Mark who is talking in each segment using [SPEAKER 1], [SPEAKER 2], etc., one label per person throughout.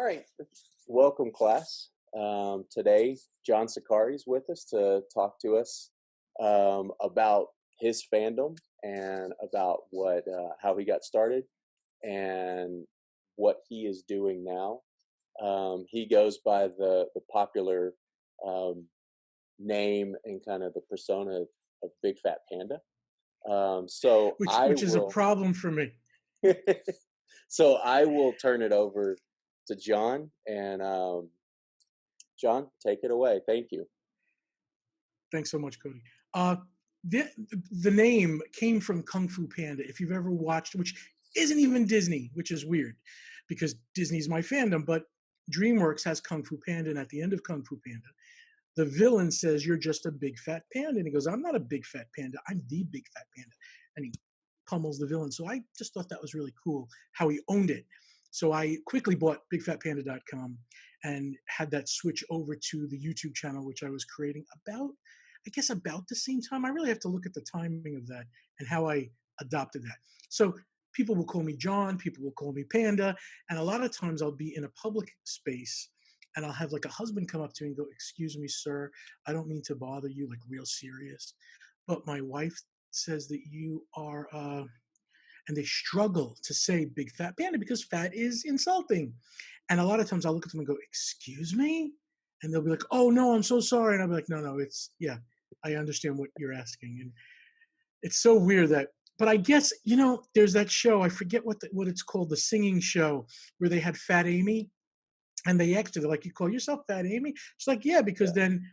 [SPEAKER 1] All right. Welcome, class. Today, John Saccheri is with us to talk to us about his fandom and about how he got started and what he is doing now. He goes by the popular um, name and kind of the persona of Big Fat Panda. So I
[SPEAKER 2] which is a
[SPEAKER 1] will
[SPEAKER 2] problem for me.
[SPEAKER 1] so I will turn it over to John and John, take it away. Thank you.
[SPEAKER 2] Thanks so much, Cody. Uh, the, the name came from Kung Fu Panda. If you've ever watched, which isn't even Disney, which is weird because Disney's my fandom, but DreamWorks has Kung Fu Panda, and at the end of Kung Fu Panda, the villain says, "You're just a big fat panda," and he goes, "I'm not a big fat panda. I'm the big fat panda," and he pummels the villain. So I just thought that was really cool how he owned it. So I quickly bought bigfatpanda.com and had that switch over to the YouTube channel, which I was creating about the same time. I really have to look at the timing of that and how I adopted that. So people will call me John, people will call me Panda, and a lot of times I'll be in a public space and I'll have like a husband come up to me and go, "Excuse me, sir, I don't mean to bother you," like real serious, but my wife says that you are, and they struggle to say big fat panda because fat is insulting. And a lot of times I'll look at them and go, "Excuse me?" And they'll be like, "Oh, no, I'm so sorry." And I'll be like, "No, no, yeah, I understand what you're asking." And it's so weird that, but I guess, there's that show, I forget what it's called, the singing show where they had Fat Amy and they asked her, they're like, "You call yourself Fat Amy?" She's like, "Yeah, because
[SPEAKER 1] Yeah.
[SPEAKER 2] then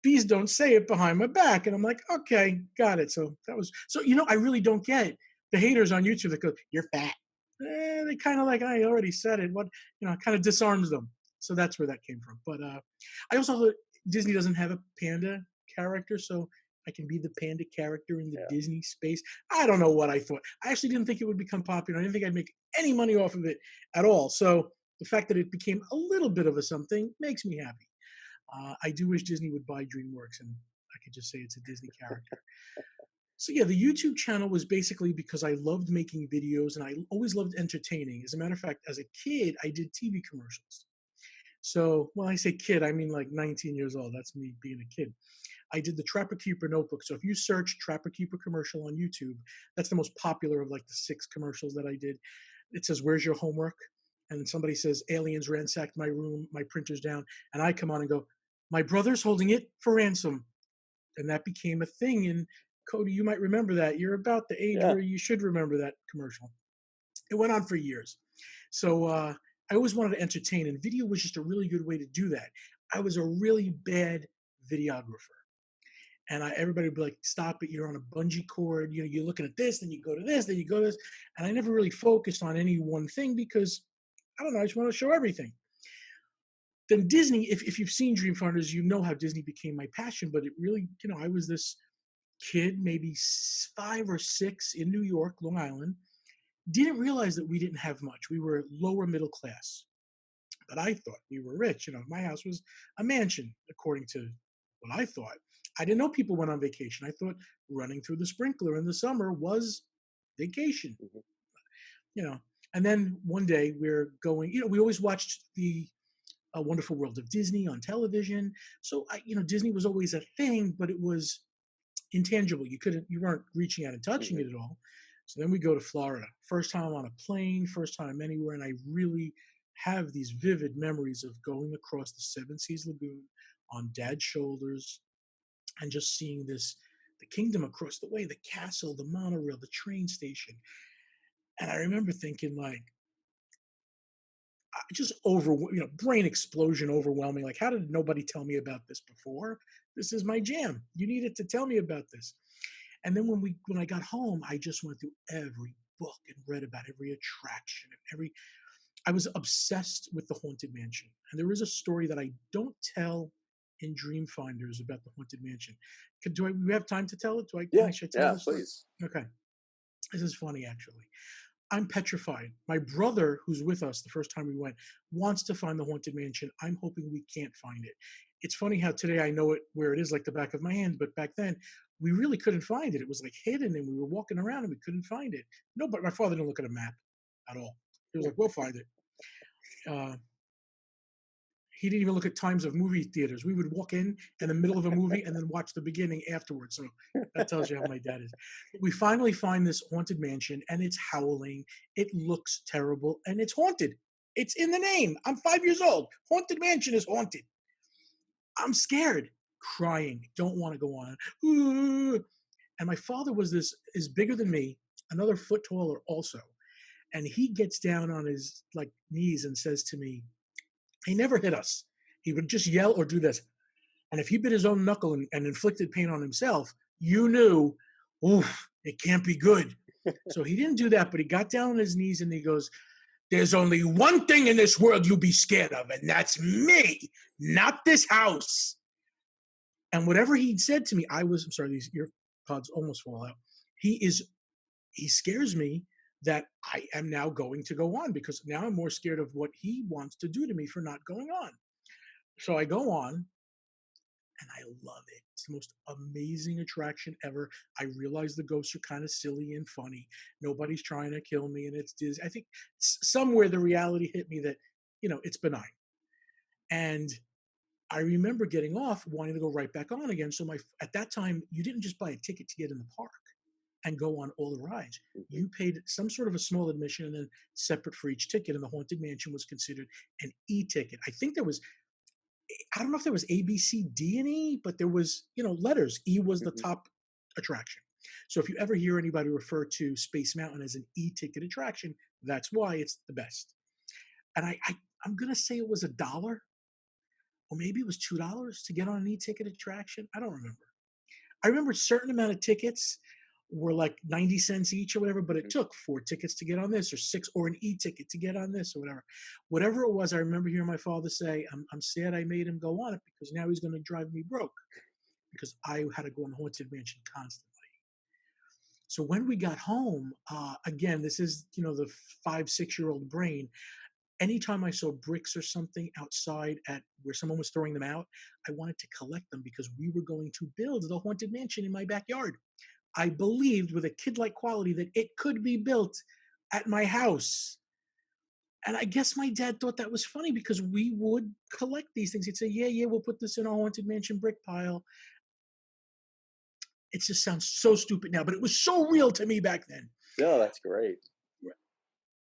[SPEAKER 2] bees don't say it behind my back." And I'm like, "Okay, got it." So I really don't get the haters on YouTube that go, "You're fat." They kind of like, I already said it. What, kind of disarms them. So that's where that came from. But I also thought Disney doesn't have a panda character, so I can be the panda character in the
[SPEAKER 1] Yeah.
[SPEAKER 2] Disney space. I don't know what I thought. I actually didn't think it would become popular. I didn't think I'd make any money off of it at all. So the fact that it became a little bit of a something makes me happy. I do wish Disney would buy DreamWorks and I could just say it's a Disney character. So yeah, the YouTube channel was basically because I loved making videos and I always loved entertaining. As a matter of fact, as a kid, I did TV commercials. So when I say kid, I mean like 19 years old. That's me being a kid. I did the Trapper Keeper notebook. So if you search Trapper Keeper commercial on YouTube, that's the most popular of like the 6 commercials that I did. It says, "Where's your homework?" And somebody says, "Aliens ransacked my room, my printer's down." And I come on and go, "My brother's holding it for ransom." And that became a thing. And Cody, you might remember that. You're about the age
[SPEAKER 1] Yeah.
[SPEAKER 2] where you should remember that commercial. It went on for years. So I always wanted to entertain, and video was just a really good way to do that. I was a really bad videographer. And everybody would be like, "Stop it, you're on a bungee cord, you're looking at this, then you go to this, then you go to this." And I never really focused on any one thing because, I don't know, I just want to show everything. Then Disney, if you've seen Dreamfinders, you know how Disney became my passion, but it really, I was this kid, maybe 5 or 6 in New York, Long Island, didn't realize that we didn't have much. We were lower middle class, but I thought we were rich. My house was a mansion, according to what I thought. I didn't know people went on vacation. I thought running through the sprinkler in the summer was vacation,
[SPEAKER 1] Mhm.
[SPEAKER 2] you know. And then one day we're going, we always watched the A Wonderful World of Disney on television. So, Disney was always a thing, but it was intangible. You weren't reaching out and touching
[SPEAKER 1] Mhm.
[SPEAKER 2] it at all. So then we go to Florida. First time on a plane, first time anywhere, and I really have these vivid memories of going across the Seven Seas Lagoon on Dad's shoulders and just seeing the kingdom across the way, the castle, the monorail, the train station. And I remember thinking, like, just brain explosion, overwhelming. Like, how did nobody tell me about this before? This is my jam. You needed to tell me about this. And then when I got home, I just went through every book and read about every attraction and I was obsessed with the Haunted Mansion. And there is a story that I don't tell in Dreamfinders about the Haunted Mansion. We have time to tell it?
[SPEAKER 1] Yeah.
[SPEAKER 2] Should I tell
[SPEAKER 1] Yeah.
[SPEAKER 2] this story?
[SPEAKER 1] Please.
[SPEAKER 2] Okay. This is funny, actually. I'm petrified. My brother, who's with us the first time we went, wants to find the Haunted Mansion. I'm hoping we can't find it. It's funny how today I know it where it is like the back of my hand, but back then we really couldn't find it. It was like hidden and we were walking around and we couldn't find it. No, but my father didn't look at a map at all. He was like, "We'll find it." He didn't even look at times of movie theaters. We would walk in the middle of a movie and then watch the beginning afterwards. So that tells you how my dad is. But we finally find this haunted mansion and it's howling. It looks terrible and it's haunted. It's in the name. I'm 5 years old. Haunted mansion is haunted. I'm scared, crying, don't want to go on. And my father is bigger than me, another foot taller also. And he gets down on his like knees and says to me, he never hit us. He would just yell or do this. And if he bit his own knuckle and inflicted pain on himself, you knew, oof, it can't be good. So he didn't do that, but he got down on his knees and he goes, there's only one thing in this world you'll be scared of, and that's me, not this house. And whatever he'd said to me, I'm sorry, these ear pods almost fall out. He scares me that I am now going to go on because now I'm more scared of what he wants to do to me for not going on. So I go on and I love it. It's the most amazing attraction ever. I realize the ghosts are kind of silly and funny. Nobody's trying to kill me and it's Disney. I think somewhere the reality hit me that, it's benign. And I remember getting off, wanting to go right back on again. So at that time, you didn't just buy a ticket to get in the park and go on all the rides.
[SPEAKER 1] Mhm.
[SPEAKER 2] You paid some sort of a small admission and then separate for each ticket. And the Haunted Mansion was considered an E-ticket. I don't know if there was A, B, C, D, and E, but there was, letters. E was the
[SPEAKER 1] Mhm.
[SPEAKER 2] top attraction. So if you ever hear anybody refer to Space Mountain as an E-ticket attraction, that's why it's the best. And I'm going to say it was $1 or maybe it was $2 to get on an e-ticket attraction. I don't remember. I remember a certain amount of tickets were like 90 cents each or whatever, but it
[SPEAKER 1] Mhm.
[SPEAKER 2] took 4 tickets to get on this or six or an e-ticket to get on this or whatever. Whatever it was, I remember hearing my father say, I'm sad I made him go on it because now he's going to drive me broke because I had to go on the Haunted Mansion constantly. So when we got home, again, this is, the 5, 6-year-old brain. Anytime I saw bricks or something outside at where someone was throwing them out, I wanted to collect them because we were going to build the Haunted Mansion in my backyard. I believed with a kid-like quality that it could be built at my house. And I guess my dad thought that was funny because we would collect these things. He'd say, yeah, yeah, we'll put this in our Haunted Mansion brick pile. It just sounds so stupid now, but it was so real to me back then.
[SPEAKER 1] No, that's great.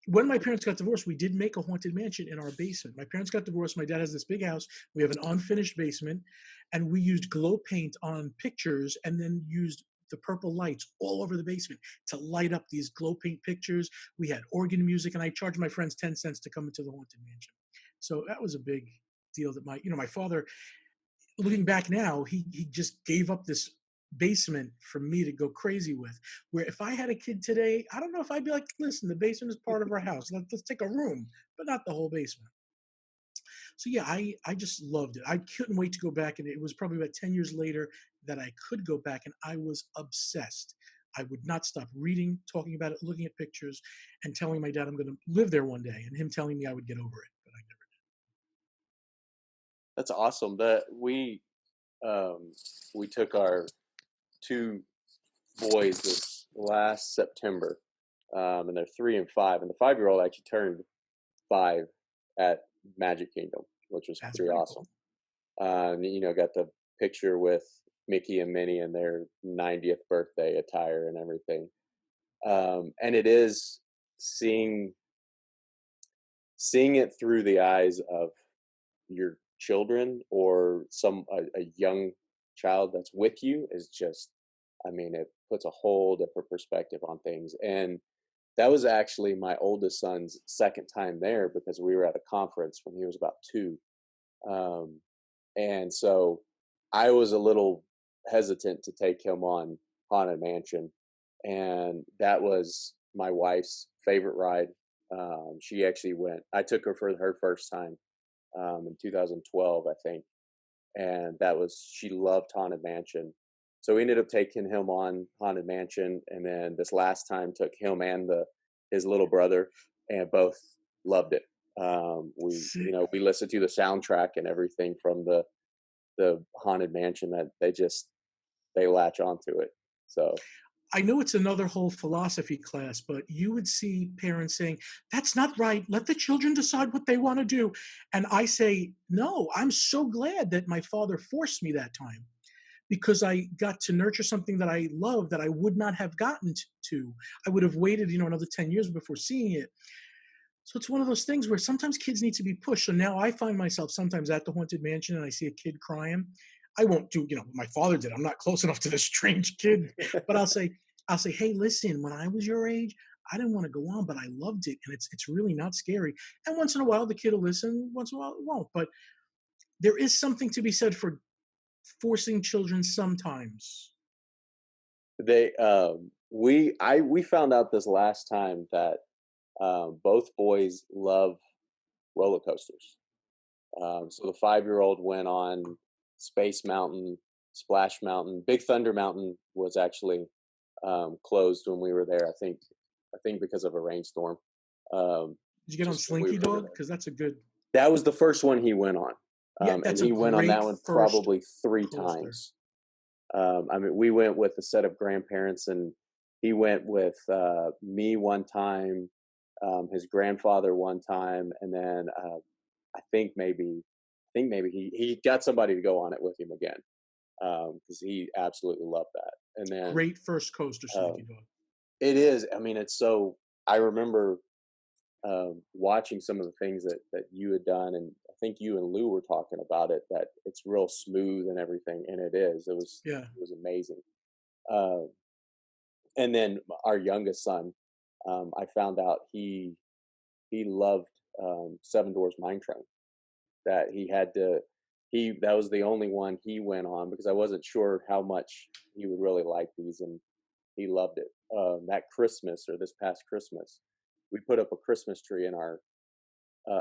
[SPEAKER 2] When my parents got divorced, we did make a haunted mansion in our basement. My parents got divorced. My dad has this big house. We have an unfinished basement, and we used glow paint on pictures and then used the purple lights all over the basement to light up these glow paint pictures. We had organ music, and I charged my friends 10 cents to come into the haunted mansion. So that was a big deal that my father, looking back now, he just gave up this basement for me to go crazy with. Where if I had a kid today, I don't know if I'd be like, listen, the basement is part of our house. Let's take a room, but not the whole basement. So yeah, I just loved it. I couldn't wait to go back, and it was probably about 10 years later that I could go back, and I was obsessed. I would not stop reading, talking about it, looking at pictures, and telling my dad I'm going to live there one day, and him telling me I would get over it, but I never.
[SPEAKER 1] That's awesome. That we took our two boys this last September, and they're 3 and 5, and the 5-year-old actually turned 5 at Magic Kingdom, which was
[SPEAKER 2] That's
[SPEAKER 1] pretty
[SPEAKER 2] pretty
[SPEAKER 1] awesome.
[SPEAKER 2] cool.
[SPEAKER 1] Got the picture with Mickey and Minnie in their 90th birthday attire and everything. And it is seeing seeing it through the eyes of your children or a young child that's with you is just, I mean, it puts a whole different perspective on things. And that was actually my oldest son's second time there because we were at a conference when he was about 2. um, and so I was a little hesitant to take him on Haunted Mansion, and that was my wife's favorite ride. She actually went. I took her for her first time in 2012, I think, and that was she loved Haunted Mansion. So we ended up taking him on Haunted Mansion, and then this last time took him and the his little brother, and both loved it. We listened to the soundtrack and everything from the Haunted Mansion that they latch onto it. So
[SPEAKER 2] I know it's another whole philosophy class, but you would see parents saying, "That's not right. Let the children decide what they want to do." And I say, "No, I'm so glad that my father forced me that time because I got to nurture something that I love that I would not have gotten to. I would have waited, another 10 years before seeing it." So it's one of those things where sometimes kids need to be pushed. So now I find myself sometimes at the haunted mansion and I see a kid crying. I won't do, what my father did. I'm not close enough to this strange kid, but I'll say, hey, listen, when I was your age, I didn't want to go on, but I loved it. And it's really not scary. And once in a while the kid will listen, once in a while it won't. But there is something to be said for forcing children sometimes.
[SPEAKER 1] We found out this last time that both boys love roller coasters. So the 5-year-old went on Space Mountain, Splash Mountain. Big Thunder Mountain was actually closed when we were there. I think because of a rainstorm. Um,
[SPEAKER 2] Did you get on
[SPEAKER 1] just when we
[SPEAKER 2] Slinky
[SPEAKER 1] were over
[SPEAKER 2] Dog?
[SPEAKER 1] there.
[SPEAKER 2] Because that's a good,
[SPEAKER 1] That was the first one he went on,
[SPEAKER 2] yeah,
[SPEAKER 1] and
[SPEAKER 2] that's a
[SPEAKER 1] he went on
[SPEAKER 2] great
[SPEAKER 1] that one
[SPEAKER 2] first
[SPEAKER 1] probably three
[SPEAKER 2] coaster.
[SPEAKER 1] times. I mean, we went with a set of grandparents, and he went with me one time, his grandfather one time, and then I think maybe he got somebody to go on it with him again because he absolutely loved that. And then
[SPEAKER 2] Great first coaster, Slinky
[SPEAKER 1] um,
[SPEAKER 2] Dog.
[SPEAKER 1] it is. I mean, it's so. I remember watching some of the things that you had done, and I think you and Lou were talking about it. That it's real smooth and everything, and it is. It was
[SPEAKER 2] Yeah.
[SPEAKER 1] it was amazing. Uh, and then our youngest son, I found out he loved Seven Doors Mine Train. That he had to he that was the only one he went on because I wasn't sure how much he would really like these, and he loved it. That Christmas or this past Christmas, we put up a Christmas tree in our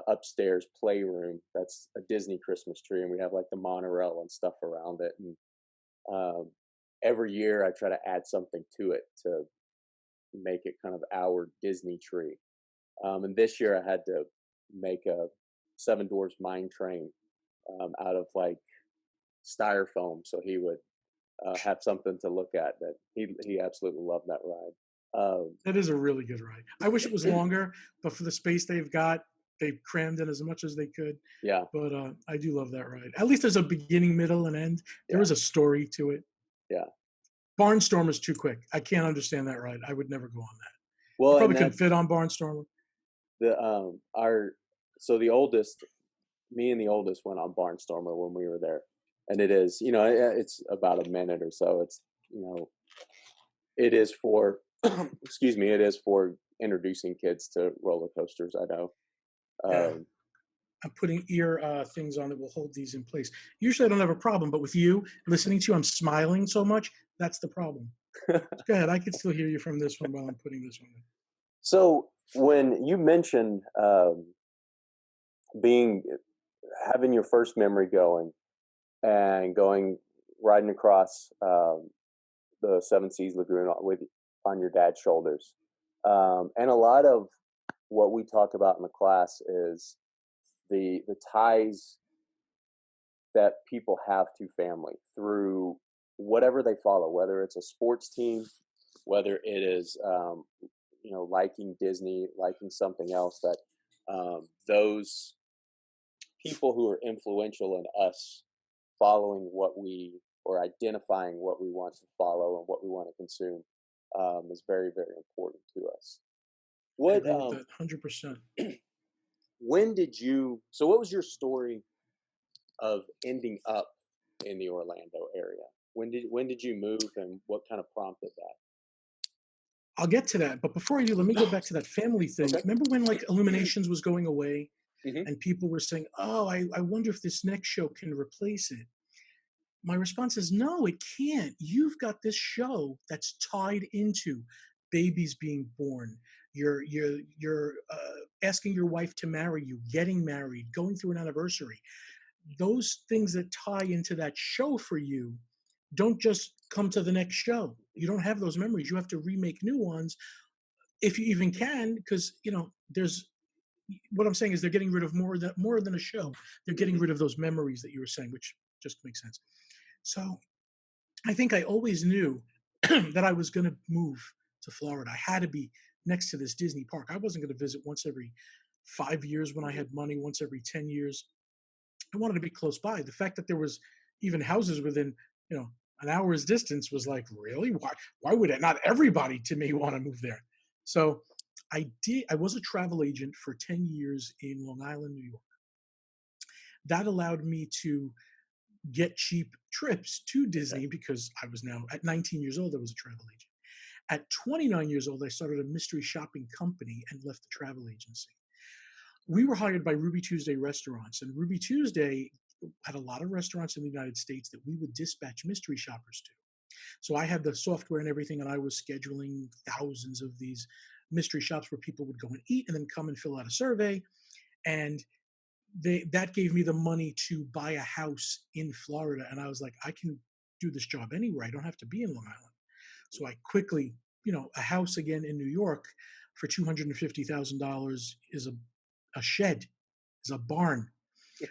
[SPEAKER 1] upstairs playroom. That's a Disney Christmas tree, and we have like the monorail and stuff around it. And um, every year, I try to add something to it to make it kind of our Disney tree. And this year, I had to make a Seven Doors Mine Train out of like styrofoam, so he would have something to look at. That he absolutely loved that ride.
[SPEAKER 2] That is a really good ride. I wish it was longer, but for the space they've got, they've crammed in as much as they could.
[SPEAKER 1] Yeah,
[SPEAKER 2] But I do love that ride. At least there's a beginning, middle, and end. There
[SPEAKER 1] yeah,
[SPEAKER 2] is a story to it.
[SPEAKER 1] yeah.
[SPEAKER 2] Barnstormer's too quick. I can't understand that ride. I would never go on that. I
[SPEAKER 1] Well, and
[SPEAKER 2] probably couldn't
[SPEAKER 1] that's
[SPEAKER 2] fit on Barnstormer.
[SPEAKER 1] the our so the oldest, me and the oldest went on Barnstormer when we were there, and it is it's about a minute or so. It's you know it is for excuse me, it is for introducing kids to roller coasters. I know.
[SPEAKER 2] Yeah.
[SPEAKER 1] Um,
[SPEAKER 2] I'm putting ear things on that will hold these in place. Usually I don't have a problem, but with you listening to you, I'm smiling so much. That's the problem. Go ahead. I can still hear you from this one while I'm putting this one in.
[SPEAKER 1] so when you mentioned being having your first memory going and going riding across the Seven Seas Lagoon on your dad's shoulders, and a lot of what we talk about in the class is the ties that people have to family through whatever they follow, whether it's a sports team, whether it is liking Disney, liking something else. That those people who are influential in us following what we or identifying what we want to follow and what we want to consume is very, very important to us.
[SPEAKER 2] I
[SPEAKER 1] What
[SPEAKER 2] agree with that 100%.
[SPEAKER 1] when did you so what was your story of ending up in the Orlando area? When did you move, and what kind of prompted that?
[SPEAKER 2] I'll get to that. But before I do, let me go back to that family thing.
[SPEAKER 1] Okay.
[SPEAKER 2] Remember when like Illuminations was going away
[SPEAKER 1] Hmm.
[SPEAKER 2] and people were saying, oh, I wonder if this next show can replace it? My response is no, it can't. You've got this show that's tied into babies being born. You're asking your wife to marry you, getting married, going through an anniversary. Those things that tie into that show for you don't just come to the next show. You don't have those memories. You have to remake new ones if you even can, because there's what I'm saying is they're getting rid of more than a show. They're getting
[SPEAKER 1] Hmm.
[SPEAKER 2] rid of those memories that you were saying, which just makes sense. So I think I always knew that I was going to move to Florida. I had to be next to this Disney park. I wasn't going to visit once every 5 years when I
[SPEAKER 1] Mhm.
[SPEAKER 2] had money, once every 10 years. I wanted to be close by. The fact that there was even houses within, you know, an hour's distance was like, really? Why would it? Not everybody to me want to move there. So I did. I was a travel agent for 10 years in Long Island, New York. That allowed me to get cheap trips to
[SPEAKER 1] Okay.
[SPEAKER 2] Disney because I was now at 19 years old, I was a travel agent. At 29 years old, I started a mystery shopping company and left the travel agency. We were hired by Ruby Tuesday restaurants, and Ruby Tuesday had a lot of restaurants in the United States that we would dispatch mystery shoppers to. So I had the software and everything, and I was scheduling thousands of these mystery shops where people would go and eat and then come and fill out a survey. And that gave me the money to buy a house in Florida. And I was like, I can do this job anywhere. I don't have to be in Long Island. So I quickly, a house again in New York for $250,000 is a shed, is a barn.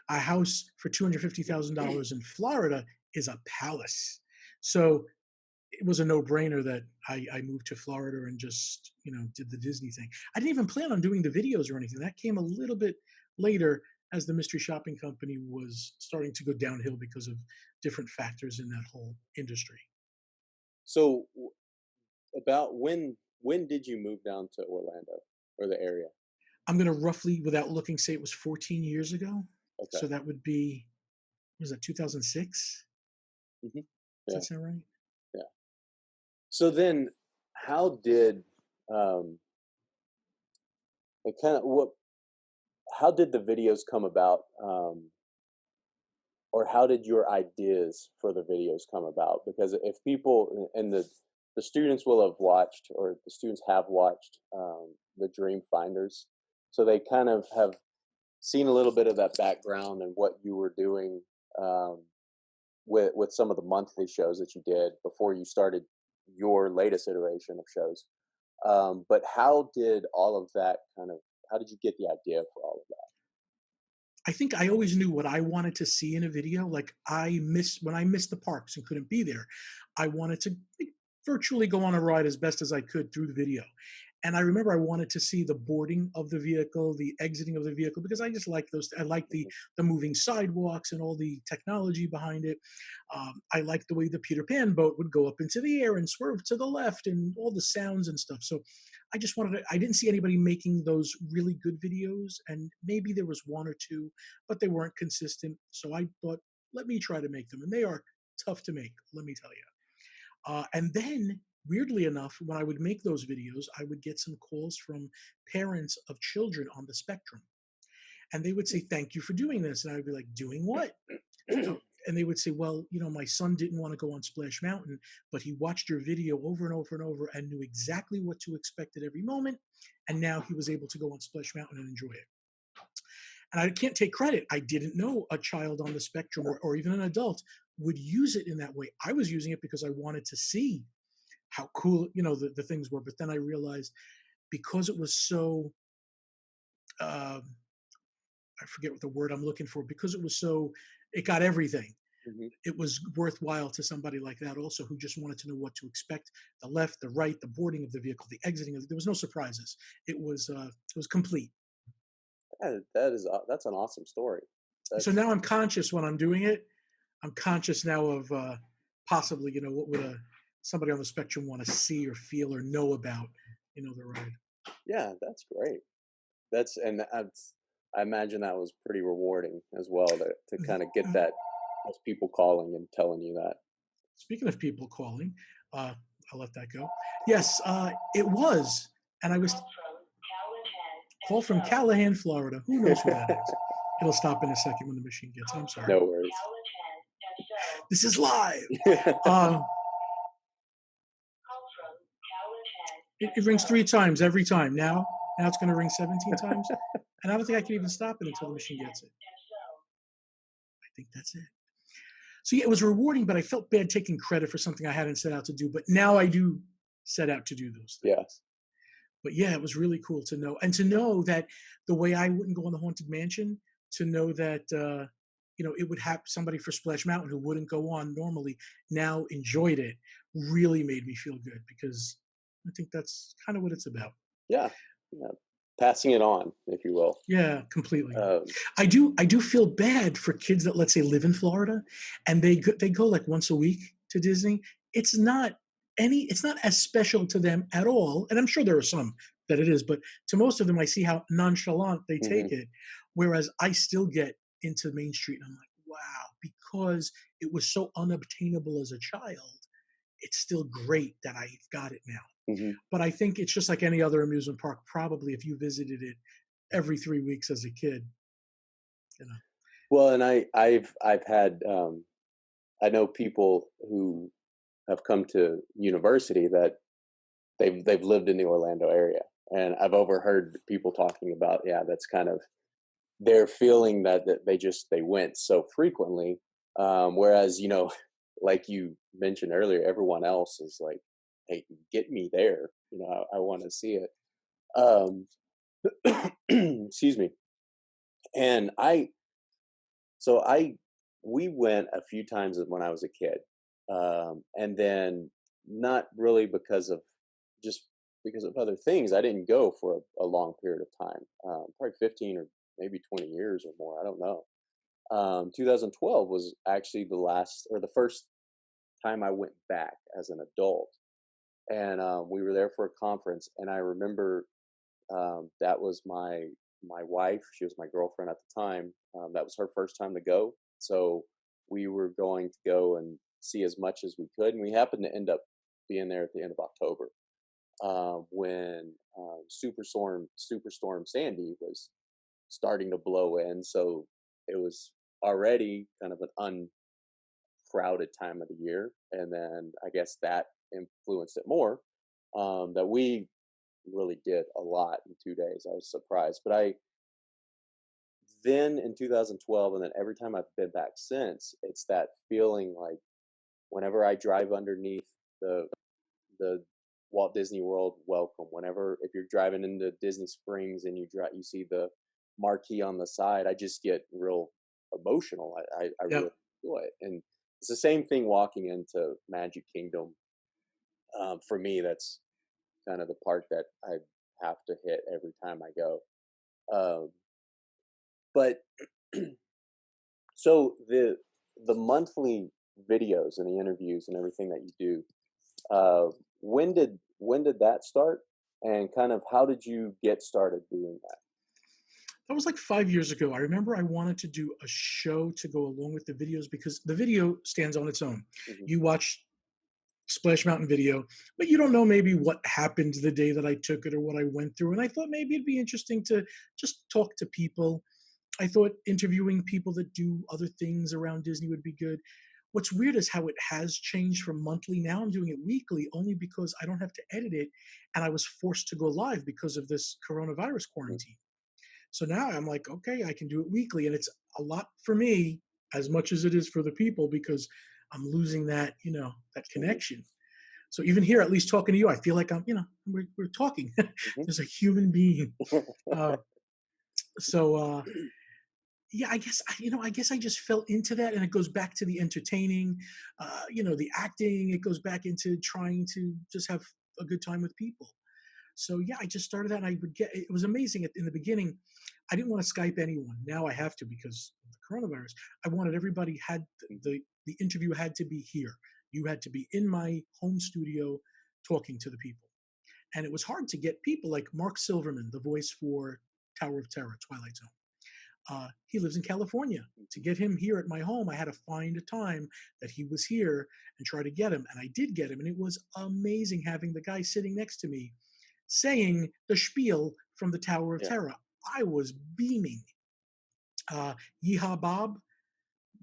[SPEAKER 2] A house for $250,000 in Florida is a palace. So it was a no-brainer that I moved to Florida and just did the Disney thing. I didn't even plan on doing the videos or anything. That came a little bit later as the mystery shopping company was starting to go downhill because of different factors in that whole industry.
[SPEAKER 1] So about when did you move down to Orlando or the area?
[SPEAKER 2] I'm going to roughly, without looking, say it was 14 years ago.
[SPEAKER 1] Okay.
[SPEAKER 2] So that would be, was that 2006?
[SPEAKER 1] Hmm.
[SPEAKER 2] Does
[SPEAKER 1] Yeah.
[SPEAKER 2] that sound right?
[SPEAKER 1] Yeah. So then, how did it kind of what? How did the videos come about? Or how did your ideas for the videos come about? Because if people and the students will have watched, or the students have watched the Dream Finders, so they kind of have seen a little bit of that background and what you were doing um, with some of the monthly shows that you did before you started your latest iteration of shows. But how did all of that kind of how did you get the idea for all of that?
[SPEAKER 2] I think I always knew what I wanted to see in a video. Like when I missed the parks and couldn't be there, I wanted to virtually go on a ride as best as I could through the video. And I remember I wanted to see the boarding of the vehicle, the exiting of the vehicle, because I just like those. I like
[SPEAKER 1] Mhm.
[SPEAKER 2] the moving sidewalks and all the technology behind it. I like the way the Peter Pan boat would go up into the air and swerve to the left and all the sounds and stuff. So I just wanted to, I didn't see anybody making those really good videos, and maybe there was one or two, but they weren't consistent. So I thought, let me try to make them, and they are tough to make. Let me tell you. And then, weirdly enough, when I would make those videos, I would get some calls from parents of children on the spectrum, and they would say, "Thank you for doing this," and I would be like, "Doing what?" And they would say, "Well, my son didn't want to go on Splash Mountain, but he watched your video over and over and over and knew exactly what to expect at every moment, and now he was able to go on Splash Mountain and enjoy it." And I can't take credit. I didn't know a child on the spectrum or even an adult would use it in that way. I was using it because I wanted to see how cool the things were. But then I realized, because it was so uh, I forget what the word I'm looking for, because it was so, it got everything.
[SPEAKER 1] Mhm.
[SPEAKER 2] It was worthwhile to somebody like that also, who just wanted to know what to expect: the left, the right, the boarding of the vehicle, the exiting of there was no surprises. It was complete.
[SPEAKER 1] That's an awesome story.
[SPEAKER 2] So
[SPEAKER 1] That's
[SPEAKER 2] now I'm conscious when I'm doing it. I'm conscious now of possibly, what would somebody on the spectrum want to see or feel or know about, the ride.
[SPEAKER 1] Yeah, that's great. That's I imagine that was pretty rewarding as well to kind of get those people calling and telling you that.
[SPEAKER 2] Speaking of people calling, uh, I'll let that go. Yes, it was, and I was call from Callahan, Florida. Who knows who that is? It'll stop in a second when the machine gets it. I'm sorry.
[SPEAKER 1] No worries.
[SPEAKER 2] This is live. Uh, it rings 3 times every time. Now it's going to ring 17 times, and I don't think I can even stop it until the machine gets it. I think that's it. So yeah, it was rewarding, but I felt bad taking credit for something I hadn't set out to do. But now I do set out to do those
[SPEAKER 1] Yeah.
[SPEAKER 2] things. But yeah, it was really cool to know that the way I wouldn't go on the Haunted Mansion, to know that it would have somebody for Splash Mountain who wouldn't go on normally now enjoyed it really made me feel good because I think that's kind of what it's about.
[SPEAKER 1] Yeah, yeah. Passing it on, if you will.
[SPEAKER 2] Yeah, completely.
[SPEAKER 1] Um,
[SPEAKER 2] I do feel bad for kids that, let's say, live in Florida and they go like once a week to Disney. It's not it's not as special to them at all. And I'm sure there are some that it is, but to most of them I see how nonchalant they take
[SPEAKER 1] mhm,
[SPEAKER 2] it. Whereas I still get into Main Street and I'm like, wow, because it was so unobtainable as a child, it's still great that I've got it now.
[SPEAKER 1] mhm.
[SPEAKER 2] But I think it's just like any other amusement park. Probably if you visited it every 3 weeks as a kid, you know.
[SPEAKER 1] Well, and I've had I know people who have come to university that they've lived in the Orlando area, and I've overheard people talking about, yeah, that's kind of their feeling that they went so frequently, whereas like you mentioned earlier, everyone else is like, hey, get me there, I want to see it. Um, excuse me. And I we went a few times when I was a kid, and then not really because of just because of other things. I didn't go for a long period of time, probably 15 or maybe 20 years or more. I don't know. 2012 was actually the last or the first time I went back as an adult, and we were there for a conference. And I remember that was my wife. She was my girlfriend at the time. That was her first time to go, so we were going to go and see as much as we could. And we happened to end up being there at the end of October, when Superstorm Sandy was starting to blow in. So it was already kind of an uncrowded time of the year, and then I guess that influenced it more. That we really did a lot in 2 days. I was surprised, but I then in 2012, and then every time I've been back since, it's that feeling like whenever I drive underneath the the Walt Disney World welcome, whenever if you're driving into Disney Springs and you see the marquee on the side, I just get real emotional. I really
[SPEAKER 2] Yep.
[SPEAKER 1] enjoy it, and it's the same thing walking into Magic Kingdom. For me, that's kind of the part that I have to hit every time I go. Um, but so the monthly videos and the interviews and everything that you do, when did that start, and kind of how did you get started doing that?
[SPEAKER 2] That was like 5 years ago. I remember I wanted to do a show to go along with the videos because the video stands on its own.
[SPEAKER 1] Hmm.
[SPEAKER 2] You watch Splash Mountain video, but you don't know maybe what happened the day that I took it or what I went through. And I thought maybe it'd be interesting to just talk to people. I thought interviewing people that do other things around Disney would be good. What's weird is how it has changed from monthly. Now I'm doing it weekly only because I don't have to edit it. And I was forced to go live because of this coronavirus quarantine. So now I'm like, okay, I can do it weekly. And it's a lot for me as much as it is for the people because I'm losing that, that
[SPEAKER 1] Hmm.
[SPEAKER 2] connection. So even here, at least talking to you, I feel like we're talking.
[SPEAKER 1] Hmm.
[SPEAKER 2] There's a human being. Uh, so yeah, I guess I just fell into that, and it goes back to the entertaining, the acting. It goes back into trying to just have a good time with people. So yeah, I just started that, and I would get. It was amazing in the beginning. I didn't want to Skype anyone. Now I have to because of the coronavirus. I wanted everybody had the interview had to be here. You had to be in my home studio talking to the people, and it was hard to get people like Mark Silverman, the voice for Tower of Terror, Twilight Zone. He lives in California. To get him here at my home, I had to find a time that he was here and try to get him. And I did get him. And it was amazing having the guy sitting next to me saying the spiel from the Tower of
[SPEAKER 1] Yeah.
[SPEAKER 2] Terror. I was beaming. Yeehaw Bob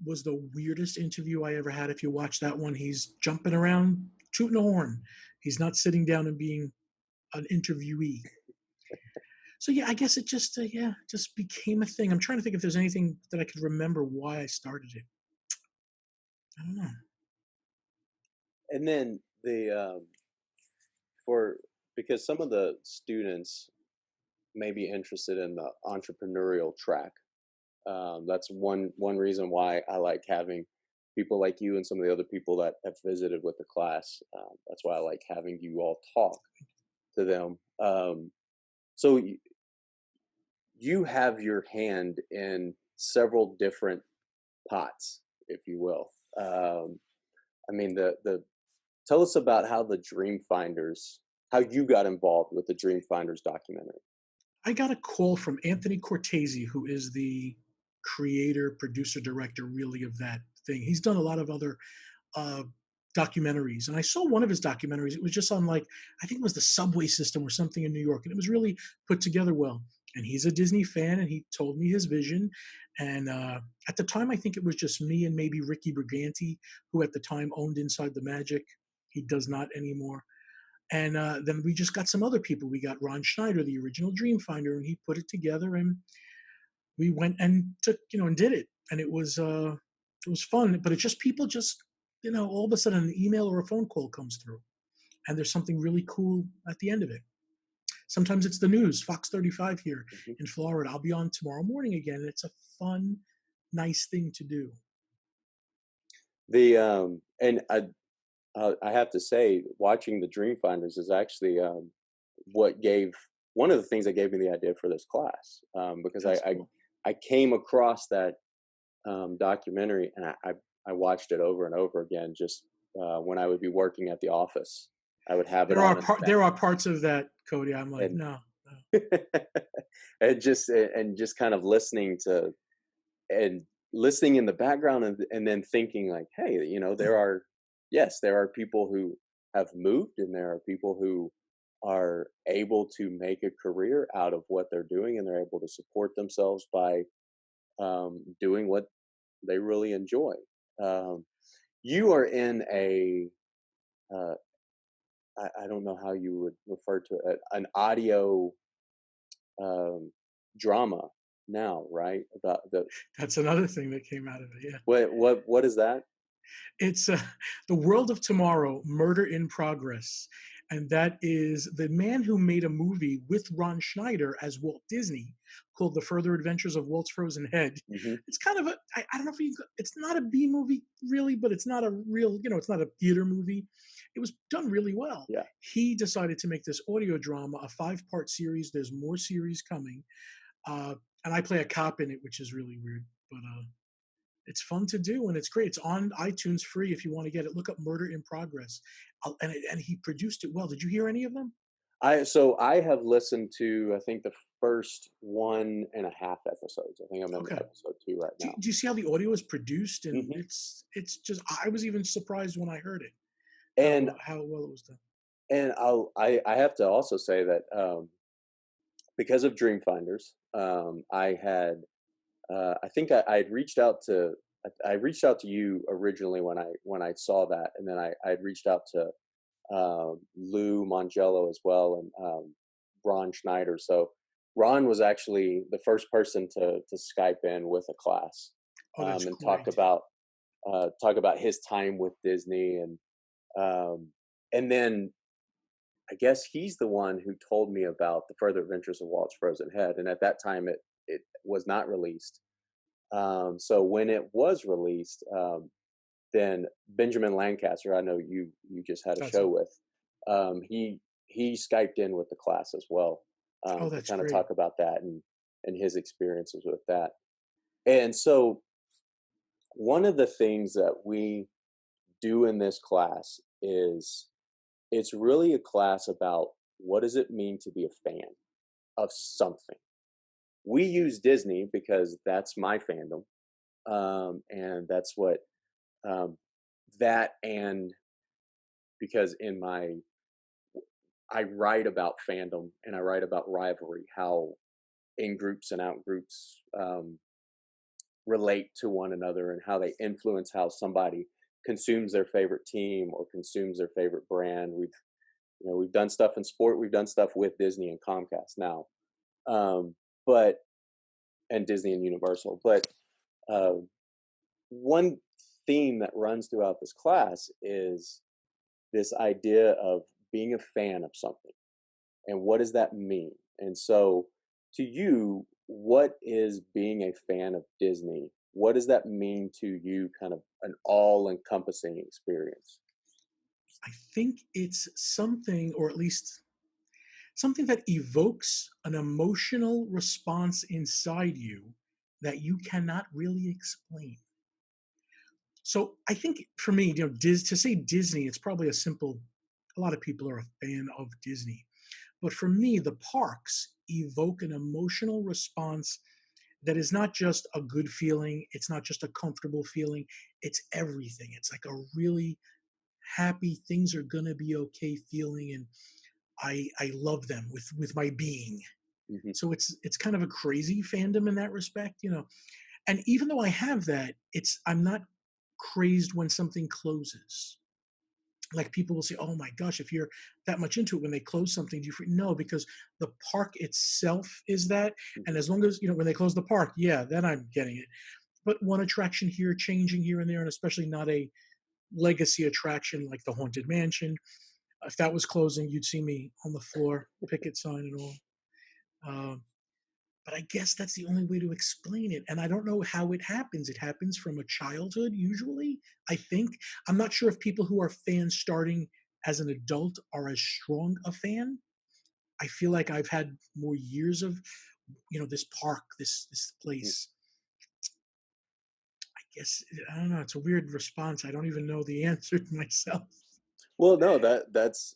[SPEAKER 2] was the weirdest interview I ever had. If you watch that one, he's jumping around, tooting a horn. He's not sitting down and being an interviewee. So yeah, I guess it just just became a thing. I'm trying to think if there's anything that I could remember why I started it. I don't know.
[SPEAKER 1] And then for because some of the students may be interested in the entrepreneurial track, That's one reason why I like having people like you and some of the other people that have visited with the class. That's why I like having you all talk to them. So you have your hand in several different pots, if you will. I mean, the tell us about how the Dreamfinders, how you got involved with the Dreamfinders documentary.
[SPEAKER 2] I got a call from Anthony Cortese, who is the creator, producer, director, really, of that thing. He's done a lot of other uh, documentaries, and I saw one of his documentaries. It was just on, like, I think it was the subway system or something in New York, and it was really put together well. And he's a Disney fan, and he told me his vision. And at the time, I think it was just me and maybe Ricky Briganti, who at the time owned Inside the Magic. He does not anymore. And then we just got some other people. We got Ron Schneider, the original Dreamfinder, and he put it together. And we went and took, and did it. And it was fun. But it's just people just, all of a sudden an email or a phone call comes through, and there's something really cool at the end of it. Sometimes it's the news, Fox 35 here
[SPEAKER 1] Mhm.
[SPEAKER 2] in Florida. I'll be on tomorrow morning again. And it's a fun, nice thing to do.
[SPEAKER 1] The and I have to say, watching the Dreamfinders is actually what gave one of the things that gave me the idea for this class, because
[SPEAKER 2] That's cool.
[SPEAKER 1] I came across that documentary, and I watched it over and over again just when I would be working at the office. I would have it on in the
[SPEAKER 2] There are
[SPEAKER 1] background,
[SPEAKER 2] parts of that, Cody. I'm like,
[SPEAKER 1] and
[SPEAKER 2] no, no.
[SPEAKER 1] and just kind of listening to and listening in the background, and then thinking like, hey, there are, yes, there are people who have moved, and there are people who are able to make a career out of what they're doing, and they're able to support themselves by doing what they really enjoy. um, you are in a uh, I don't know how you would refer to it, an audio um, drama now, right? About the
[SPEAKER 2] That's another thing that came out of it. Yeah.
[SPEAKER 1] what is that?
[SPEAKER 2] It's The World of Tomorrow, Murder in Progress. And that is the man who made a movie with Ron Schneider as Walt Disney called The Further Adventures of Walt's Frozen Head.
[SPEAKER 1] Hmm.
[SPEAKER 2] It's kind of I don't know if it's not a B movie really, but it's not a real, it's not a theater movie. It was done really well.
[SPEAKER 1] Yeah.
[SPEAKER 2] He decided to make this audio drama, a 5-part series. There's more series coming. Uh, and I play a cop in it, which is really weird. But it's fun to do, and it's great. It's on iTunes free if you want to get it. Look up Murder in Progress. And he produced it well. Did you hear any of them?
[SPEAKER 1] I have listened to, I think, the first 1.5 episodes. I think I'm in
[SPEAKER 2] Okay.
[SPEAKER 1] episode 2 right now.
[SPEAKER 2] Do you see how the audio is produced? And
[SPEAKER 1] Hmm.
[SPEAKER 2] it's just, I was even surprised when I heard it
[SPEAKER 1] And
[SPEAKER 2] how well it was done.
[SPEAKER 1] I have to also say that because of Dreamfinders, I had I think I had reached out to I reached out to you originally when I saw that, and then I had reached out to Lou Mangello as well, and Ron Schneider. So Ron was actually the first person to Skype in with a class,
[SPEAKER 2] Oh, that's
[SPEAKER 1] and
[SPEAKER 2] great.
[SPEAKER 1] talk about his time with Disney, um, and then I guess he's the one who told me about the Further Adventures of Walt's Frozen Head, and at that time it was not released. So when it was released, then Benjamin Lancaster, I know you just had a
[SPEAKER 2] That's
[SPEAKER 1] show
[SPEAKER 2] it.
[SPEAKER 1] with, he Skyped in with the class as well,
[SPEAKER 2] Oh,
[SPEAKER 1] to
[SPEAKER 2] that's
[SPEAKER 1] kind of
[SPEAKER 2] great.
[SPEAKER 1] talk about that and his experiences with that. And so one of the things that we do in this class is it's really a class about what does it mean to be a fan of something. We use Disney because that's my fandom, and that's what um, that and because in my I write about fandom and I write about rivalry, how in groups and out groups relate to one another and how they influence how somebody consumes their favorite team or consumes their favorite brand. We've done stuff in sport, we've done stuff with Disney and Comcast now, um, but and Disney and Universal. But uh, one theme that runs throughout this class is this idea of being a fan of something and what does that mean. And so to you, what is being a fan of Disney? What does that mean to you? Kind of an all-encompassing experience.
[SPEAKER 2] I think it's something, or at least something that evokes an emotional response inside you that you cannot really explain. So I think for me, to say Disney, it's probably a simple. A lot of people are a fan of Disney, but for me, the parks evoke an emotional response that is not just a good feeling. It's not just a comfortable feeling. It's everything. It's like a really happy, things are gonna be okay feeling, and I love them with my being.
[SPEAKER 1] Hmm.
[SPEAKER 2] So it's kind of a crazy fandom in that respect. And even though I have that, I'm not crazed when something closes. Like people will say, "Oh my gosh, if you're that much into it, when they close something, do you?" No, because the park itself is that, and
[SPEAKER 1] Hmm.
[SPEAKER 2] as long as when they close the park, yeah, then I'm getting it. But one attraction here, changing here and there, and especially not a legacy attraction like the Haunted Mansion. If that was closing, you'd see me on the floor, picket sign and all. Um, but I guess that's the only way to explain it. And I don't know how it happens. It happens from a childhood, usually, I think. I'm not sure if people who are fans starting as an adult are as strong a fan. I feel like I've had more years of, this park, this place. I guess I don't know. It's a weird response. I don't even know the answer to myself.
[SPEAKER 1] Well, no, that's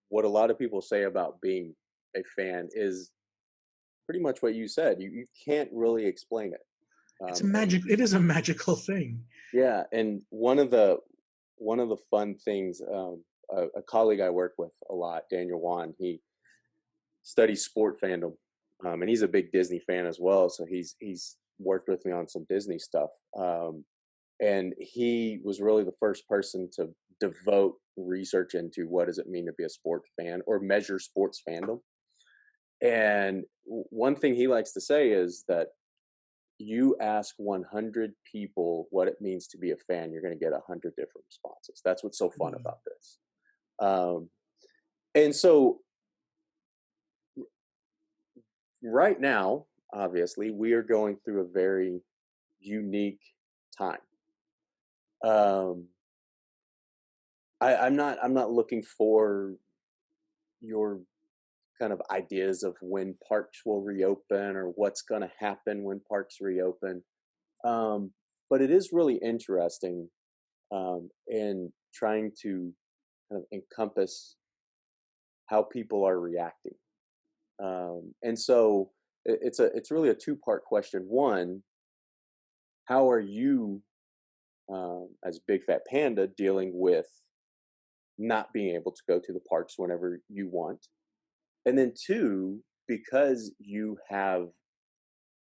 [SPEAKER 1] what a lot of people say about being a fan is pretty much what you said. You can't really explain it. And
[SPEAKER 2] It is a magical thing.
[SPEAKER 1] yeah, and one of the fun things, a colleague I work with a lot, Daniel Wan, he studies sport fandom, and he's a big Disney fan as well. So he's worked with me on some Disney stuff, and he was really the first person to devote research into what does it mean to be a sports fan or measure sports fandom. And one thing he likes to say is that you ask 100 people what it means to be a fan, you're going to get 100 different responses. That's what's so fun
[SPEAKER 2] Mm.
[SPEAKER 1] about this. Um, and so, right now, obviously, we are going through a very unique time. Um, I'm not looking for your kind of ideas of when parks will reopen or what's going to happen when parks reopen. Um, but it is really interesting in trying to kind of encompass how people are reacting. And so it's really a two-part question. One, how are you as Big Fat Panda dealing with not being able to go to the parks whenever you want? And then two, because you have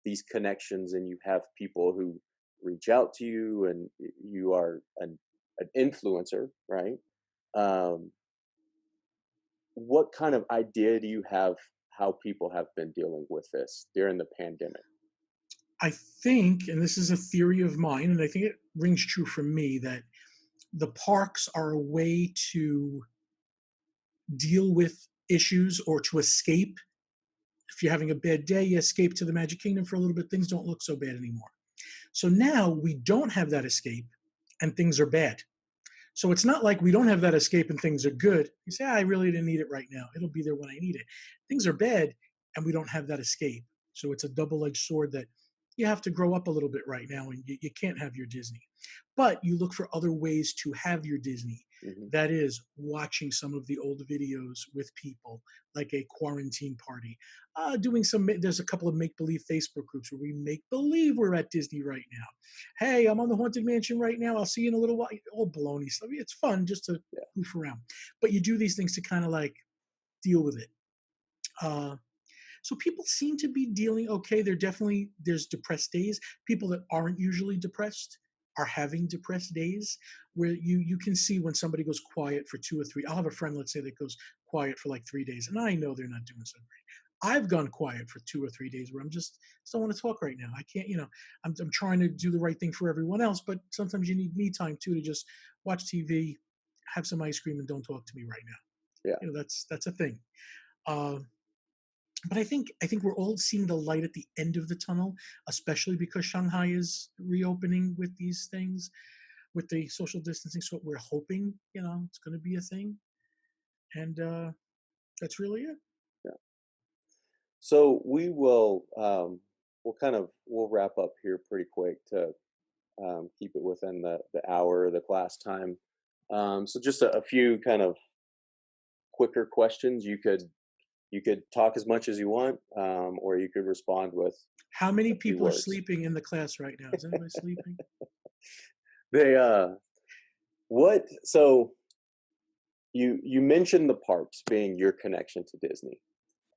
[SPEAKER 1] these connections and you have people who reach out to you and you are an influencer, right? Um, what kind of idea do you have how people have been dealing with this during the pandemic?
[SPEAKER 2] I think, and this is a theory of mine, and I think it rings true for me, that the parks are a way to deal with issues or to escape. If you're having a bad day, you escape to the Magic Kingdom for a little bit, things don't look so bad anymore. So now we don't have that escape and things are bad. So it's not like we don't have that escape and things are good. You say, I really didn't need it right now. It'll be there when I need it. Things are bad and we don't have that escape. So it's a double edged sword that you have to grow up a little bit right now and you can't have your Disney. But you look for other ways to have your Disney.
[SPEAKER 1] Hmm.
[SPEAKER 2] That is watching some of the old videos with people, like a quarantine party. There's a couple of make believe Facebook groups where we make believe we're at Disney right now. Hey, I'm on the Haunted Mansion right now. I'll see you in a little while. All baloney stuff. It's fun just to
[SPEAKER 1] Yeah.
[SPEAKER 2] goof around. But you do these things to kind of like deal with it. Uh, so people seem to be dealing okay. There's depressed days. People that aren't usually depressed are having depressed days where you can see when somebody goes quiet for 2 or 3. I'll have a friend, let's say, that goes quiet for like 3 days, and I know they're not doing so great. I've gone quiet for 2 or 3 days where I'm just don't want to talk right now. I can't, I'm trying to do the right thing for everyone else, but sometimes you need me time too to just watch TV, have some ice cream, and don't talk to me right now.
[SPEAKER 1] Yeah.
[SPEAKER 2] That's a thing. Uh, But I think we're all seeing the light at the end of the tunnel, especially because Shanghai is reopening with these things, with the social distancing. So we're hoping, it's going to be a thing, and that's really it.
[SPEAKER 1] Yeah. So we'll wrap up here pretty quick to keep it within the hour, the class time. So just a few kind of quicker questions. You could talk as much as you want, or you could respond with
[SPEAKER 2] How many
[SPEAKER 1] a few
[SPEAKER 2] people are
[SPEAKER 1] words.
[SPEAKER 2] sleeping in the class right now? Is anybody sleeping?
[SPEAKER 1] They what so you mentioned the parks being your connection to Disney.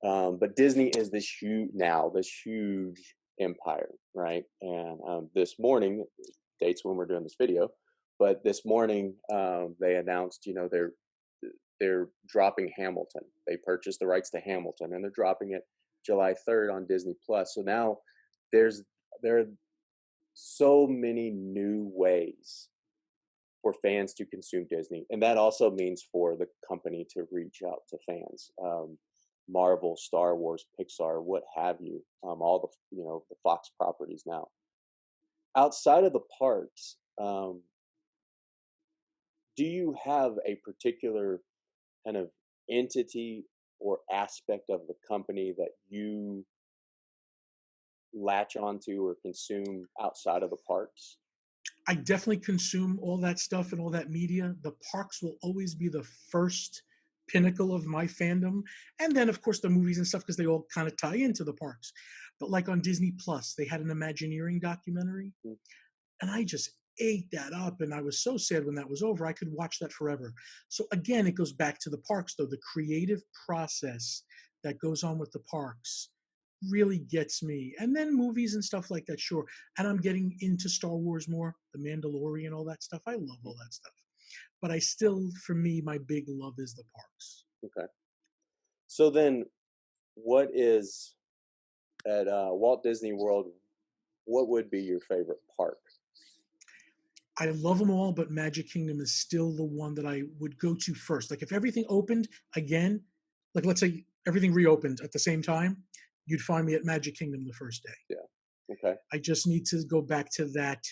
[SPEAKER 1] But Disney is this huge empire, right? And this morning, dates when we're doing this video, but this morning they announced, they're dropping Hamilton. They purchased the rights to Hamilton, and they're dropping it July 3rd on Disney Plus. So now there's there are so many new ways for fans to consume Disney, and that also means for the company to reach out to fans. Marvel, Star Wars, Pixar, what have you, all the Fox properties now. Outside of the parks, do you have a particular kind of entity or aspect of the company that you latch onto or consume outside of the parks?
[SPEAKER 2] I definitely consume all that stuff and all that media. The parks will always be the first pinnacle of my fandom. And then, of course, the movies and stuff, because they all kind of tie into the parks. But like on Disney Plus, they had an Imagineering documentary,
[SPEAKER 1] Mm.
[SPEAKER 2] and I just ate that up. And I was so sad when that was over. I could watch that forever. So again, it goes back to the parks, though. The creative process that goes on with the parks really gets me. And then movies and stuff like that, sure. And I'm getting into Star Wars more, The Mandalorian, all that stuff. I love all that stuff. But I still, for me, my big love is the parks.
[SPEAKER 1] Okay. So then, what is at Walt Disney World? What would be your favorite park?
[SPEAKER 2] I love them all, but Magic Kingdom is still the one that I would go to first. Like if everything opened again, like let's say everything reopened at the same time, you'd find me at Magic Kingdom the first day.
[SPEAKER 1] Yeah. Okay.
[SPEAKER 2] I just need to go back to that,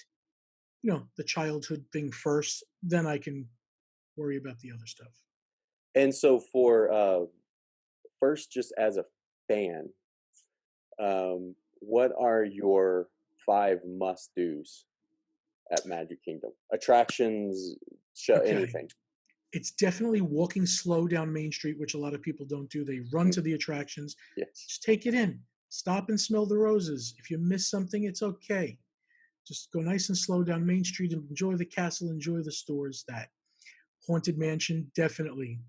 [SPEAKER 2] the childhood thing first. Then I can worry about the other stuff.
[SPEAKER 1] And so for first, just as a fan, what are your five must dos at Magic Kingdom? Attractions, show,
[SPEAKER 2] Okay.
[SPEAKER 1] anything.
[SPEAKER 2] It's definitely walking slow down Main Street, which a lot of people don't do. They run
[SPEAKER 1] Mm.
[SPEAKER 2] to the attractions.
[SPEAKER 1] Yes.
[SPEAKER 2] Just take it in. Stop and smell the roses. If you miss something, it's okay. Just go nice and slow down Main Street and enjoy the castle, enjoy the stores. That Haunted Mansion, definitely.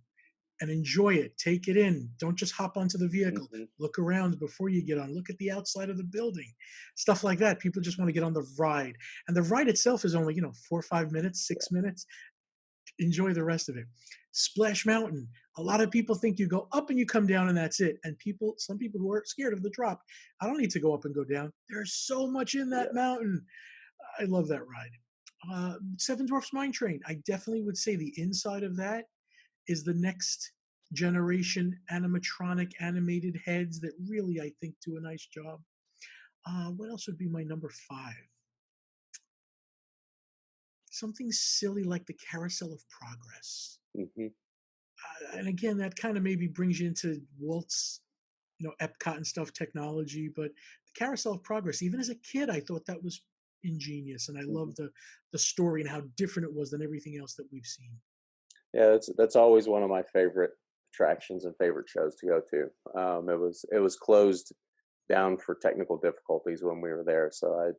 [SPEAKER 2] And enjoy it. Take it in. Don't just hop onto the vehicle.
[SPEAKER 1] Hmm.
[SPEAKER 2] Look around before you get on. Look at the outside of the building. Stuff like that. People just want to get on the ride. And the ride itself is only, 4 or 5 minutes,
[SPEAKER 1] Yeah.
[SPEAKER 2] 6 minutes. Enjoy the rest of it. Splash Mountain. A lot of people think you go up and you come down and that's it. And some people who are scared of the drop, I don't need to go up and go down. There's so much in that
[SPEAKER 1] Yeah.
[SPEAKER 2] mountain. I love that ride. Seven Dwarfs Mine Train. I definitely would say the inside of that is the next generation animatronic animated heads that really I think do a nice job. What else would be my number five? Something silly like the Carousel of Progress.
[SPEAKER 1] Hmm.
[SPEAKER 2] And again, that kind of maybe brings you into Walt's, Epcot and stuff, technology. But the Carousel of Progress, even as a kid, I thought that was ingenious, and I
[SPEAKER 1] Hmm.
[SPEAKER 2] love the story and how different it was than everything else that we've seen.
[SPEAKER 1] Yeah, that's always one of my favorite attractions and favorite shows to go to. It was closed down for technical difficulties when we were there, so I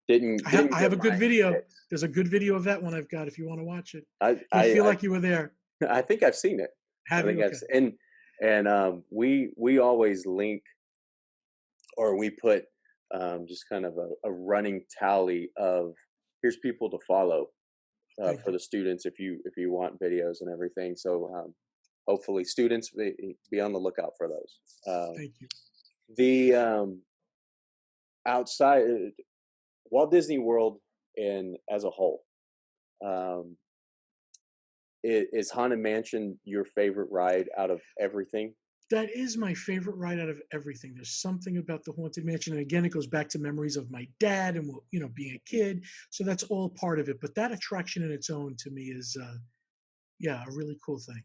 [SPEAKER 1] didn't
[SPEAKER 2] I
[SPEAKER 1] didn't
[SPEAKER 2] have
[SPEAKER 1] get
[SPEAKER 2] a good
[SPEAKER 1] mine
[SPEAKER 2] video.
[SPEAKER 1] fixed.
[SPEAKER 2] There's a good video of that one I've got if you want to watch it.
[SPEAKER 1] I
[SPEAKER 2] You'll
[SPEAKER 1] I
[SPEAKER 2] feel
[SPEAKER 1] I,
[SPEAKER 2] like you were there.
[SPEAKER 1] I think I've seen it. I
[SPEAKER 2] Have
[SPEAKER 1] think
[SPEAKER 2] you?
[SPEAKER 1] I've
[SPEAKER 2] Okay.
[SPEAKER 1] seen, and we always link, or we put just kind of a running tally of here's people to follow
[SPEAKER 2] Thank
[SPEAKER 1] for
[SPEAKER 2] you.
[SPEAKER 1] the students if you want videos and everything. So hopefully students be on the lookout for those.
[SPEAKER 2] Thank you.
[SPEAKER 1] The outside Walt Disney World in as a whole, um, is Haunted Mansion your favorite ride out of everything?
[SPEAKER 2] That is my favorite ride out of everything. There's something about the Haunted Mansion, and again, it goes back to memories of my dad and being a kid. So that's all part of it. But that attraction in its own to me is, yeah, a really cool thing.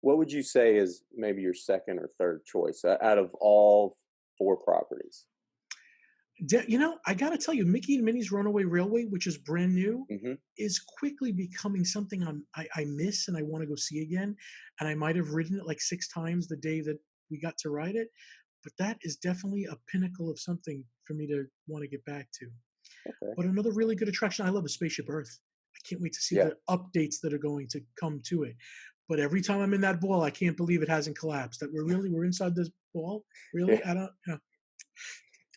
[SPEAKER 1] What would you say is maybe your second or third choice out of all four properties?
[SPEAKER 2] I got to tell you, Mickey and Minnie's Runaway Railway, which is brand new,
[SPEAKER 1] Hmm.
[SPEAKER 2] is quickly becoming something I miss and I want to go see again. And I might have ridden it like 6 times the day that we got to ride it. But that is definitely a pinnacle of something for me to want to get back to.
[SPEAKER 1] Okay.
[SPEAKER 2] But another really good attraction I love is Spaceship Earth. I can't wait to see
[SPEAKER 1] Yeah.
[SPEAKER 2] the updates that are going to come to it. But every time I'm in that ball, I can't believe it hasn't collapsed. That we're inside this ball.
[SPEAKER 1] Yeah.
[SPEAKER 2] Really, I don't.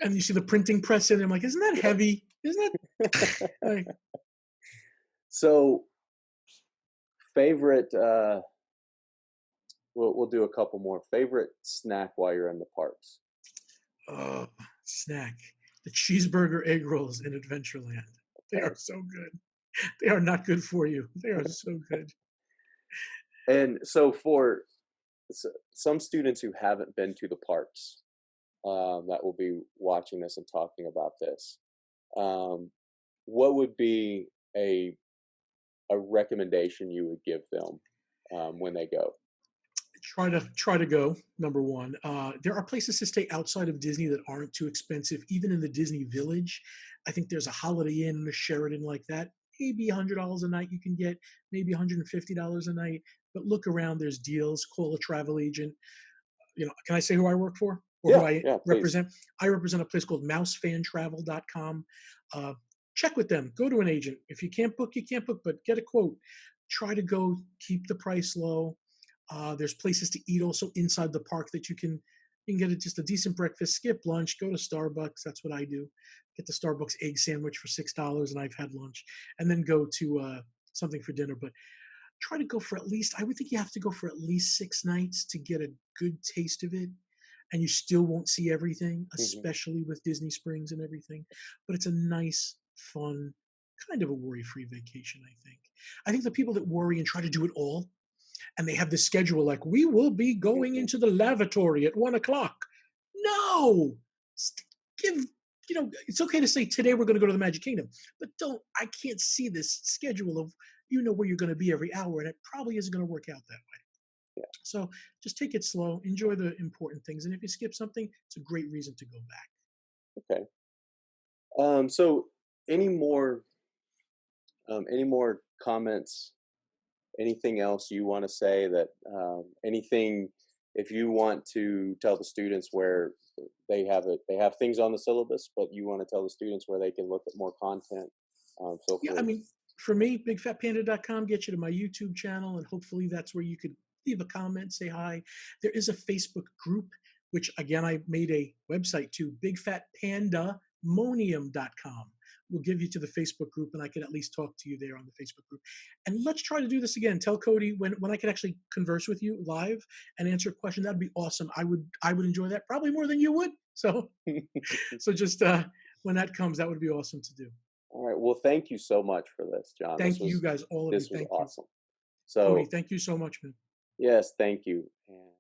[SPEAKER 2] And you see the printing press in. I'm like, isn't that
[SPEAKER 1] Yep.
[SPEAKER 2] heavy? Isn't that like,
[SPEAKER 1] So, favorite, we'll do a couple more. Favorite snack while you're in the parks?
[SPEAKER 2] oh, snack? The cheeseburger egg rolls in Adventureland. They
[SPEAKER 1] Okay.
[SPEAKER 2] are so good. They are not good for you. They are so good.
[SPEAKER 1] And so, for some students who haven't been to the parks, that will be watching this and talking about this, um, what would be a a recommendation you would give them when they go?
[SPEAKER 2] Try to go. Number one, there are places to stay outside of Disney that aren't too expensive. Even in the Disney Village, I think there's a Holiday Inn and a Sheraton like that. Maybe $100 a night you can get, maybe $150 a night. But look around, there's deals. Call a travel agent. Can I say who I work for or who
[SPEAKER 1] Yeah,
[SPEAKER 2] I
[SPEAKER 1] yeah, please.
[SPEAKER 2] represent? I represent a place called mousefantravel.com. Uh, check with them. Go to an agent. If you can't book, you can't book, but get a quote. Try to go, keep the price low. There's places to eat also inside the park that you can get just a decent breakfast, skip lunch, go to Starbucks. That's what I do. Get the Starbucks egg sandwich for $6, and I've had lunch, and then go to something for dinner. But try to go for at least, I would think you have to go for at least 6 nights to get a good taste of it. And you still won't see everything,
[SPEAKER 1] Hmm.
[SPEAKER 2] especially with Disney Springs and everything. But it's a nice, fun, kind of a worry free vacation, I think. I think the people that worry and try to do it all, and they have this schedule like, we will be going
[SPEAKER 1] Hmm.
[SPEAKER 2] into the lavatory at 1 o'clock. No! Give, it's okay to say today we're going to go to the Magic Kingdom, but I can't see this schedule of, where you're going to be every hour, and it probably isn't going to work out that way.
[SPEAKER 1] Yeah.
[SPEAKER 2] So just take it slow, enjoy the important things. And if you skip something, it's a great reason to go back.
[SPEAKER 1] Okay. So, any more any more comments? Anything else you want to say that anything if you want to tell the students where they have things on the syllabus, but you want to tell the students where they can look at more content, feel
[SPEAKER 2] Yeah, I
[SPEAKER 1] free.
[SPEAKER 2] mean, for me, bigfatpanda.com gets you to my YouTube channel, and hopefully that's where you could leave a comment, say hi. There is a Facebook group, which again, I made a website to bigfatpandamonium.com. We'll give you to the Facebook group, and I can at least talk to you there on the Facebook group. And let's try to do this again. Tell Cody when I can actually converse with you live and answer a question. That'd be awesome. I would enjoy that probably more than you would. So just when that comes, that would be awesome to do.
[SPEAKER 1] All right. Well, thank you so much for this, John.
[SPEAKER 2] Thank you guys, all of you.
[SPEAKER 1] This was
[SPEAKER 2] Thank you.
[SPEAKER 1] awesome.
[SPEAKER 2] Cody,
[SPEAKER 1] So
[SPEAKER 2] thank you so much, man.
[SPEAKER 1] yes, thank you. And